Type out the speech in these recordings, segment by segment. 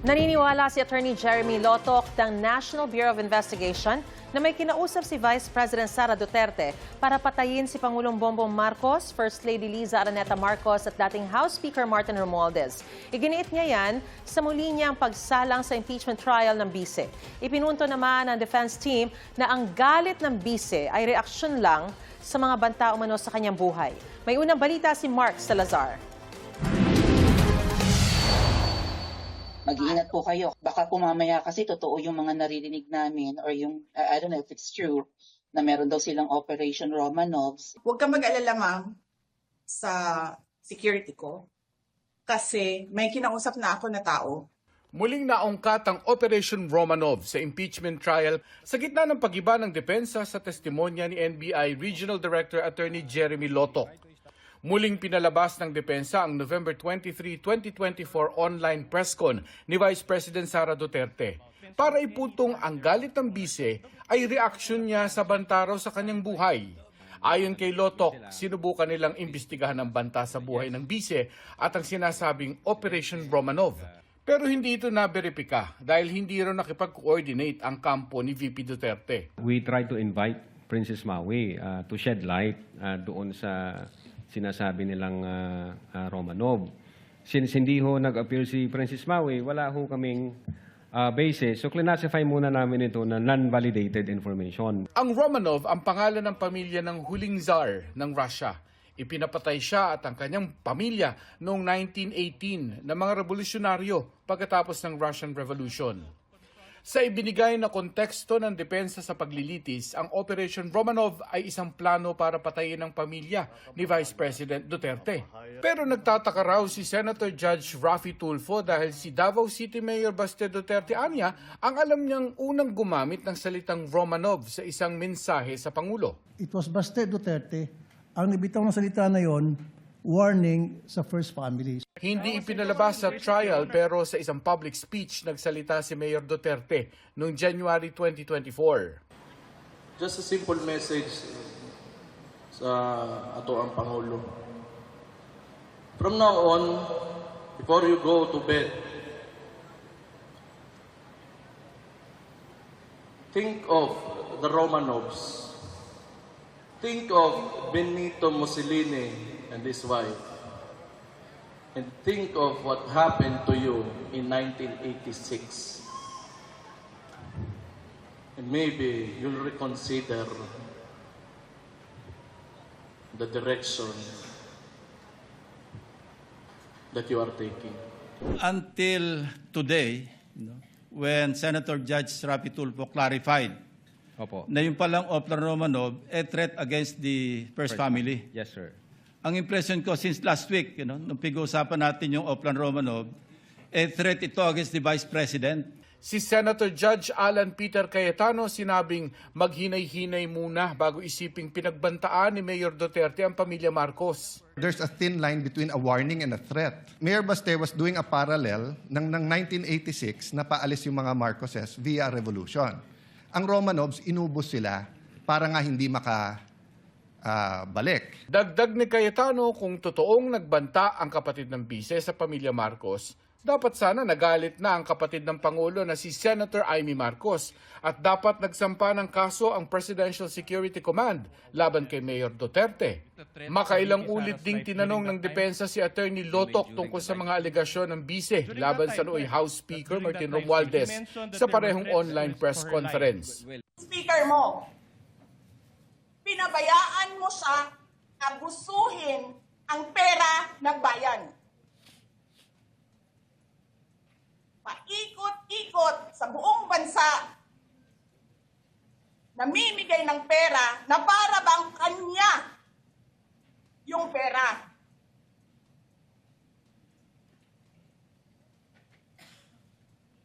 Naniniwala si Attorney Jeremy Lotoc ng National Bureau of Investigation na may kinausap si Vice President Sara Duterte para patayin si Pangulong Bongbong Marcos, First Lady Liza Araneta Marcos at dating House Speaker Martin Romualdez. Iginiit niya yan sa muli niyang pagsalang sa impeachment trial ng bise. Ipinunto naman ng defense team na ang galit ng bise ay reaksyon lang sa mga banta umano sa kanyang buhay. May unang balita si Mark Salazar. Mag-iingat po kayo. Baka po mamaya kasi totoo yung mga naririnig namin or yung, I don't know if it's true, na meron daw silang Operation Romanovs. Huwag kang mag-alala, ma'am, sa security ko. Kasi may kinausap na ako na tao. Muling naungkat ang Operation Romanov sa impeachment trial sa gitna ng pag-iba ng depensa sa testimonya ni NBI Regional Director Attorney Jeremy Lotoc. Muling pinalabas ng depensa ang November 23, 2024 online press con ni Vice President Sara Duterte para iputong ang galit ng bise ay reaksyon niya sa banta raw sa kanyang buhay. Ayon kay Lotoc, sinubukan nilang imbestigahan ang banta sa buhay ng bise at ang sinasabing Operation Romanov. Pero hindi ito naberipika dahil hindi raw nakipag-coordinate ang kampo ni VP Duterte. We try to invite Princess Maui to shed light doon sa sinasabi nilang Romanov. Since hindi ho nag-appear si Princess Maui, wala ho kaming basis. So, classify muna namin ito na non-validated information. Ang Romanov ang pangalan ng pamilya ng huling czar ng Russia. Ipinapatay siya at ang kanyang pamilya noong 1918 na mga revolusyonaryo pagkatapos ng Russian Revolution. Sa ibinigay na konteksto ng depensa sa paglilitis, ang Operation Romanov ay isang plano para patayin ang pamilya ni Vice President Duterte. Pero nagtataka raw si Senator Judge Raffy Tulfo dahil si Davao City Mayor Baste Duterte anya ang alam niyang unang gumamit ng salitang Romanov sa isang mensahe sa Pangulo. It was Baste Duterte ang nabitaw ng salita na yon, warning sa first families. Hindi ipinalabas sa trial pero sa isang public speech nagsalita si Mayor Duterte noong January 2024. Just a simple message sa ato ang Pangulo. From now on, before you go to bed, think of the Romanovs. Think of Benito Mussolini and his wife. And think of what happened to you in 1986. And maybe you'll reconsider the direction that you are taking. Until today, when Senator Judge Raffy Tulfo clarified na yung palang Oplan Romanov a threat against the first family. Yes, sir. Ang impression ko since last week, nung pag-uusapan natin yung Oplan Romanov, a threat ito against the Vice President. Si Senator Judge Alan Peter Cayetano sinabing maghinay-hinay muna bago isiping pinagbantaan ni Mayor Duterte ang pamilya Marcos. There's a thin line between a warning and a threat. Mayor Baste was doing a parallel ng 1986 na paalis yung mga Marcoses via revolution. Ang Romanovs, inubos sila para nga hindi balik. Dagdag ni Cayetano kung totoong nagbanta ang kapatid ng bise sa pamilya Marcos, dapat sana nagalit na ang kapatid ng Pangulo na si Senator Amy Marcos at dapat nagsampa ng kaso ang Presidential Security Command laban kay Mayor Duterte. Makailang ulit ding tinanong ng depensa si Attorney Lotoc tungkol sa mga alegasyon ng bise laban sa nooy House Speaker Martin Romualdez sa parehong online press conference. Speaker mo, pinabayaan mo siya abusuhin ang pera ng bayan. Paikot-ikot sa buong bansa, namimigay ng pera na para bang kanya yung pera.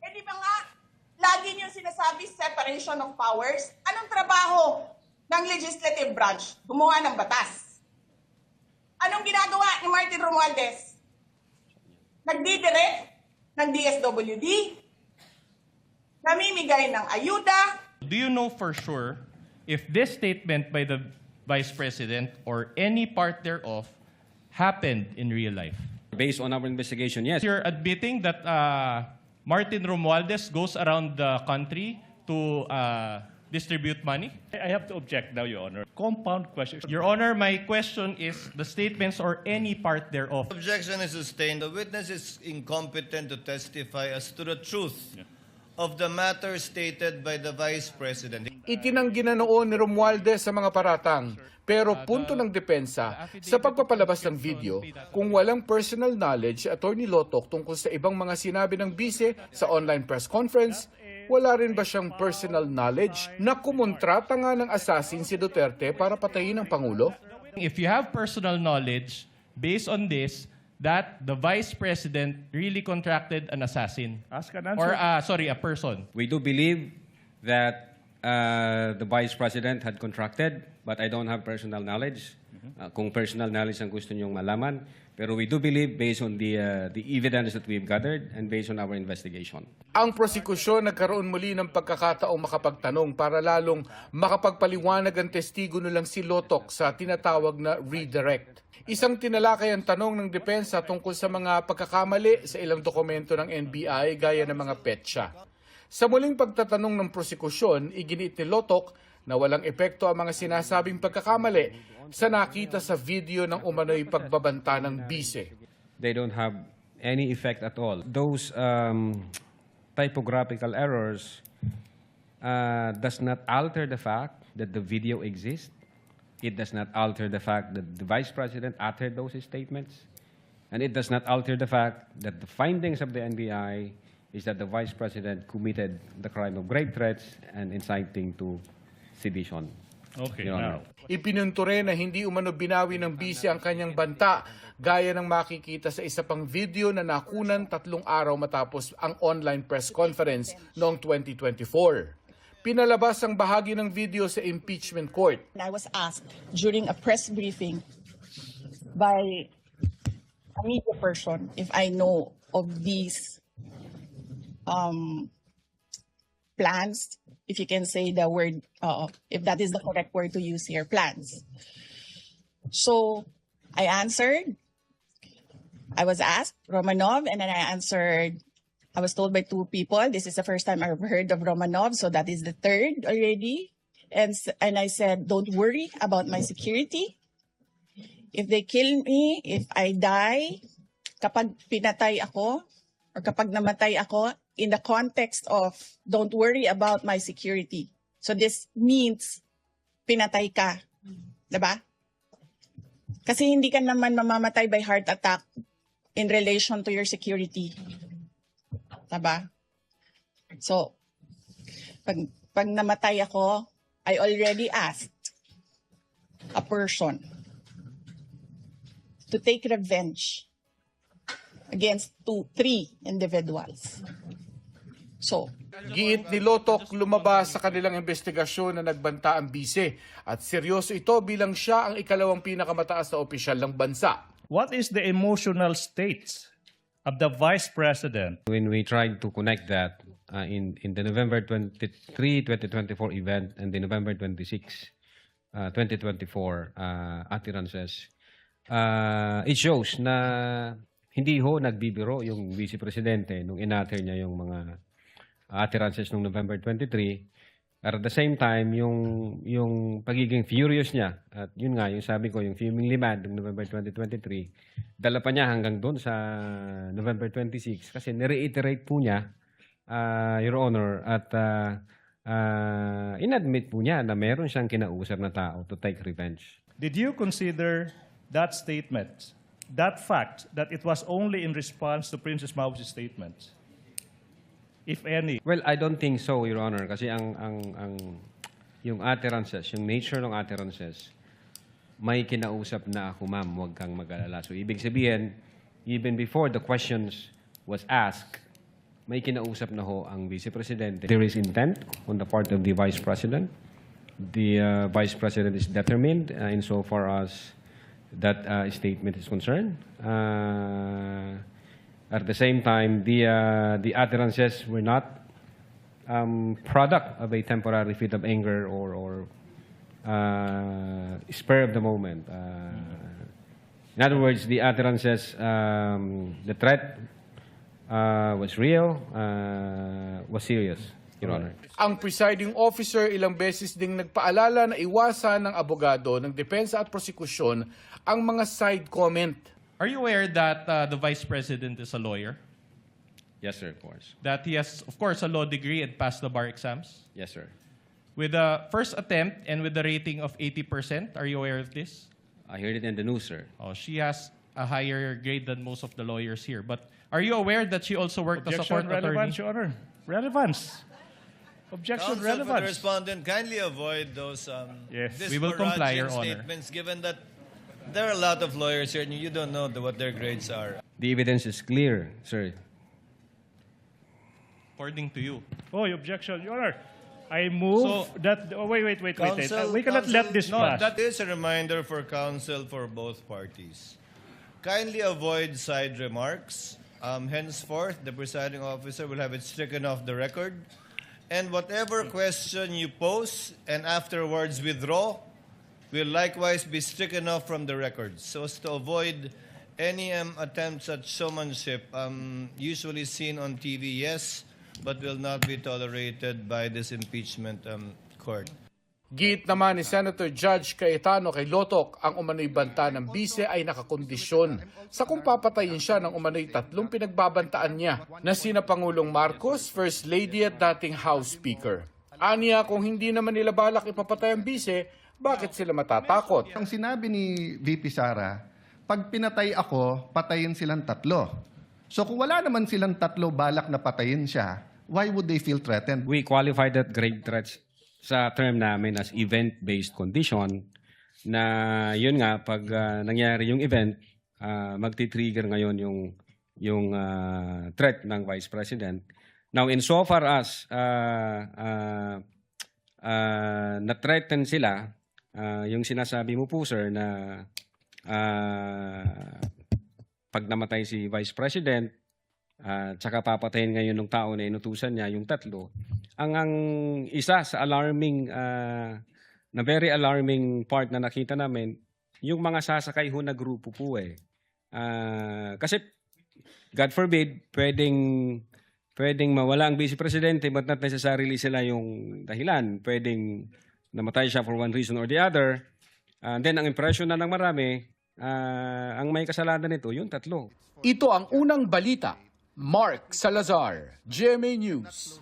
Eh di ba nga, lagi niyo sinasabi separation of powers? Anong trabaho ng legislative branch? Gumawa ng batas. Anong ginagawa ni Martin Romualdez? Nagdidirect ng DSWD, namimigay ng ayuda. Do you know for sure if this statement by the Vice President or any part thereof happened in real life? Based on our investigation, yes. You're admitting that Martin Romualdez goes around the country to distribute money? I have to object now, Your Honor. Compound question. Your Honor, my question is the statements or any part thereof. Objection is sustained. The witness is incompetent to testify as to the truth of the matter stated by the Vice President. Itinanggi na noon ni Romualdez sa mga paratang. Pero punto ng depensa, sa pagpapalabas ng video, kung walang personal knowledge, Attorney Lotoc tungkol sa ibang mga sinabi ng bise sa online press conference, wala rin ba siyang personal knowledge na kumontrata nga ng assassin si Duterte para patayin ang Pangulo? If you have personal knowledge, based on this, that the Vice President really contracted an assassin. Ask an answer. Or, a person. We do believe that the Vice President had contracted, but I don't have personal knowledge. Kung personal knowledge ang gusto niyong malaman. Pero we do believe, based on the evidence that we've gathered and based on our investigation. Ang prosekusyon nagkaroon muli ng pagkakataong makapagtanong para lalong makapagpaliwanag ang testigo nilang si Lotoc sa tinatawag na redirect. Isang tinalakay ang tanong ng depensa tungkol sa mga pagkakamali sa ilang dokumento ng NBI gaya ng mga petsa. Sa muling pagtatanong ng prosekusyon, iginiit ni Lotoc na walang epekto ang mga sinasabing pagkakamali sa nakita sa video ng umano'y pagbabanta ng bise. They don't have any effect at all. Those typographical errors does not alter the fact that the video exists. It does not alter the fact that the Vice President uttered those statements. And it does not alter the fact that the findings of the NBI is that the Vice President committed the crime of grave threats and inciting to sedition. Okay, Your Honor. now. Ipinunto rin na hindi umano binawi ng bise ang kanyang banta gaya ng makikita sa isa pang video na nakunan 3 araw matapos ang online press conference noong 2024. Pinalabas ang bahagi ng video sa impeachment court. I was asked during a press briefing by a media person if I know of these plans, if you can say the word, if that is the correct word to use here, plans. So I answered. I was asked Romanov, and then I answered. I was told by 2 people, this is the first time I've heard of Romanov, so that is the 3rd already. And I said, don't worry about my security. If they kill me, if I die, kapag pinatay ako, or kapag namatay ako, in the context of don't worry about my security. So this means pinatay ka. Diba? Kasi hindi ka naman mamamatay by heart attack in relation to your security. Diba? So, pag namatay ako, I already asked a person to take revenge against 3 individuals. So, Giit ni Lotoc lumabas sa kanilang investigasyon na nagbanta ang bise at seryoso ito bilang siya ang ikalawang pinakamataas na opisyal ng bansa. What is the emotional state of the Vice President? When we tried to connect that in the November 23, 2024 event and the November 26, 2024 utterances, it shows na hindi ho nagbibiro yung Vice Presidente nung inatter niya yung mga utterances nung November 23. At the same time, yung pagiging furious niya, at yun nga, yung sabi ko, yung fuming limad ng November 2023, dala pa niya hanggang doon sa November 26 kasi nireiterate po niya, Your Honor, at inadmit po niya na meron siyang kinausap na tao to take revenge. Did you consider that statement, that fact, that it was only in response to Princess Mau's statements? If any. Well, I don't think so, Your Honor, kasi yung utterances, yung nature ng utterances, may kinausap na ako, ma'am, huwag kang mag-alala. So, ibig sabihin, even before the questions was asked, may kinausap na ho ang Vice Presidente. There is intent on the part of the Vice President. The Vice President is determined insofar as that statement is concerned. At the same time, the utterances were not product of a temporary fit of anger or spur of the moment. In other words, the utterances, the threat was real, was serious, Your Honor. Ang presiding officer ilang beses ding nagpaalala na iwasan ng abogado ng depensa at prosekusyon ang mga side comment. Are you aware that the Vice President is a lawyer? Yes, sir, of course. That he has, of course, a law degree and passed the bar exams? Yes, sir. With the first attempt and with the rating of 80%, are you aware of this? I heard it in the news, sir. Oh, she has a higher grade than most of the lawyers here. But are you aware that she also worked as a court Objection, relevance, attorney? Your Honor. Relevance. Objection, Counsel for the relevance. respondent, kindly avoid those Yes. We will comply, Your disparaging Honor. statements, given that there are a lot of lawyers here and you don't know what their grades are. The evidence is clear, sir. According to you. Oh, objection, Your Honor. I move So- that... Oh, wait. Counsel, We cannot let this no, pass. that is a reminder for counsel for both parties. Kindly avoid side remarks. Henceforth, the presiding officer will have it stricken off the record. And whatever question you pose and afterwards withdraw will likewise be stricken off from the record, so as to avoid any attempts at showmanship usually seen on TV, yes, but will not be tolerated by this impeachment court. Giit naman ni Senator Judge Cayetano kay Lotoc, ang umano'y banta ng bise ay nakakondisyon sa kung papatayin siya ng umano'y 3 pinagbabantaan niya na sina Pangulong Marcos, First Lady at dating House Speaker. Aniya, kung hindi naman nila balak ipapatay ang bise, bakit sila matatakot? Ang sinabi ni VP Sara, pag pinatay ako, patayin silang 3. So kung wala naman silang 3 balak na patayin siya, why would they feel threatened? We qualified that grave threats sa term namin as event-based condition na yun nga, pag nangyari yung event, magti-trigger ngayon yung threat ng Vice President. Now, insofar as na-threaten sila, yung sinasabi mo po, sir, na pag namatay si Vice President, tsaka papatayin ngayon ng tao na inutusan niya, yung 3, ang isa sa alarming, na very alarming part na nakita namin, yung mga sasakay ho na grupo po eh. Kasi, God forbid, pwedeng mawala ang Vice Presidente but not necessarily sila yung dahilan. Pwedeng namatay siya for one reason or the other. Then, ang impression na ng marami, ang may kasalanan nito, yung 3. Ito ang unang balita. Mark Salazar, GMA News.